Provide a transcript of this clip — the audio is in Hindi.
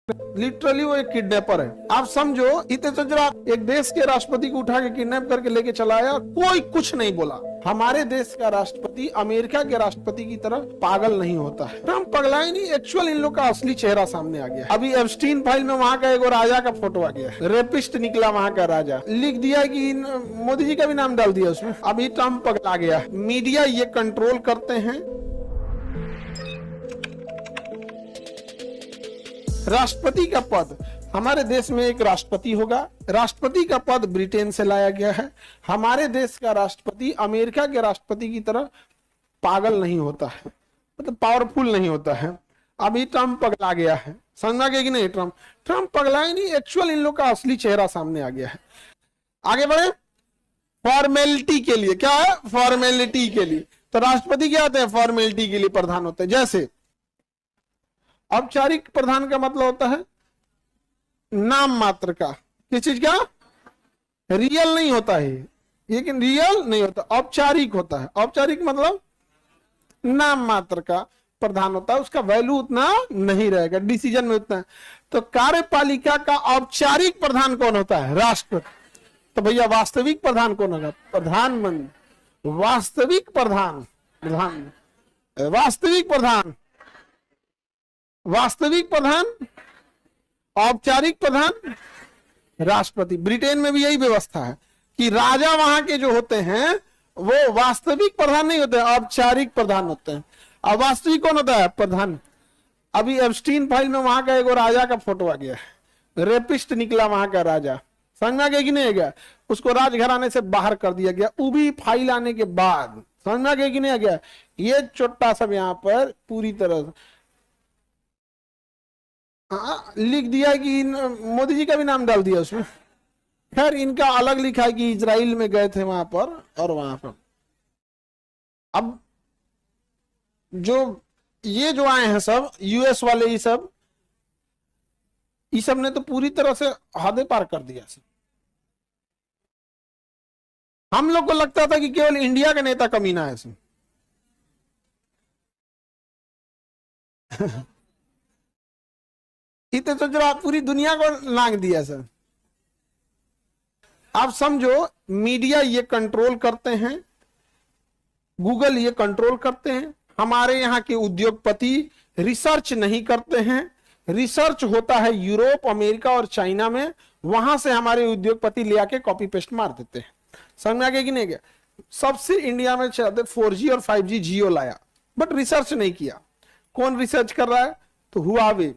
लिटरली वो एक किडनैपर है। आप समझो, इतने तो जरा एक देश के राष्ट्रपति को उठा के किडनैप करके लेके चला आया, कोई कुछ नहीं बोला। हमारे देश का राष्ट्रपति अमेरिका के राष्ट्रपति की तरह पागल नहीं होता है। ट्रम्प पगला ही नहीं, एक्चुअल इन लोग का असली चेहरा सामने आ गया। अभी एप्स्टीन फाइल में वहां का एक राजा का फोटो आ गया, रेपिस्ट निकला वहां का राजा, लिख दिया कि मोदी जी का भी नाम डाल दिया उसमें। अभी ट्रम्प पगला गया। मीडिया ये कंट्रोल करते हैं। राष्ट्रपति का पद, हमारे देश में एक राष्ट्रपति होगा। राष्ट्रपति का पद ब्रिटेन से लाया गया है। हमारे देश का राष्ट्रपति अमेरिका के राष्ट्रपति की तरह पागल नहीं होता है, मतलब पावरफुल नहीं होता है। अभी ट्रम्प पगला गया है, समझा गया कि नहीं? ट्रम्प पगला ही नहीं, एक्चुअल इन लोग का असली चेहरा सामने आ गया है। आगे बढ़े। फॉर्मेलिटी के लिए क्या है? फॉर्मेलिटी के लिए तो राष्ट्रपति क्या होते हैं? फॉर्मेलिटी के लिए प्रधान होते हैं। जैसे औपचारिक प्रधान का मतलब होता है नाम मात्र का, किस चीज का? रियल नहीं होता है, लेकिन रियल नहीं होता, औपचारिक होता है। औपचारिक मतलब नाम मात्र का प्रधान होता है, उसका वैल्यू उतना नहीं रहेगा, डिसीजन में उतना है। तो कार्यपालिका का औपचारिक प्रधान कौन होता है? राष्ट्रपति। तो भैया वास्तविक प्रधान कौन होगा? प्रधानमंत्री। वास्तविक प्रधान, वास्तविक प्रधान, वास्तविक प्रधान, औपचारिक प्रधान, राष्ट्रपति। ब्रिटेन में भी यही व्यवस्था है कि राजा वहां के जो होते हैं वो वास्तविक प्रधान नहीं होते, औपचारिक प्रधान होते हैं। अब वास्तविक कौन होता है? प्रधान। अभी एप्स्टीन फाइल में वहां का एक राजा का फोटो आ गया है, रेपिस्ट निकला वहां का राजा, समझ में आ गया कि नहीं गया? उसको राजघराने से बाहर कर दिया गया, वो भी फाइल आने के बाद। समझ में आ गया कि नहीं आ गया? ये छोटा सब यहाँ पर पूरी तरह लिख दिया कि मोदी जी का भी नाम डाल दिया उसमें। खैर इनका अलग लिखा है कि इजराइल में गए थे वहां पर और वहां पर। अब ये जो आए हैं सब यूएस वाले, ये सब ने तो पूरी तरह से हदें पार कर दिया। हम लोग को लगता था कि केवल इंडिया का नेता कमीना है इसमें। इतने तो जरा पूरी दुनिया को लांग दिया सर। आप समझो, मीडिया ये कंट्रोल करते हैं, गूगल ये कंट्रोल करते हैं। हमारे यहाँ के उद्योगपति रिसर्च नहीं करते हैं। रिसर्च होता है यूरोप, अमेरिका और चाइना में, वहां से हमारे उद्योगपति ले आके कॉपी पेस्ट मार देते हैं। समझ में आ गया कि नहीं गया? सबसे इंडिया में 4G और 5G जियो लाया, बट रिसर्च नहीं किया। कौन रिसर्च कर रहा है? तो हुआवे,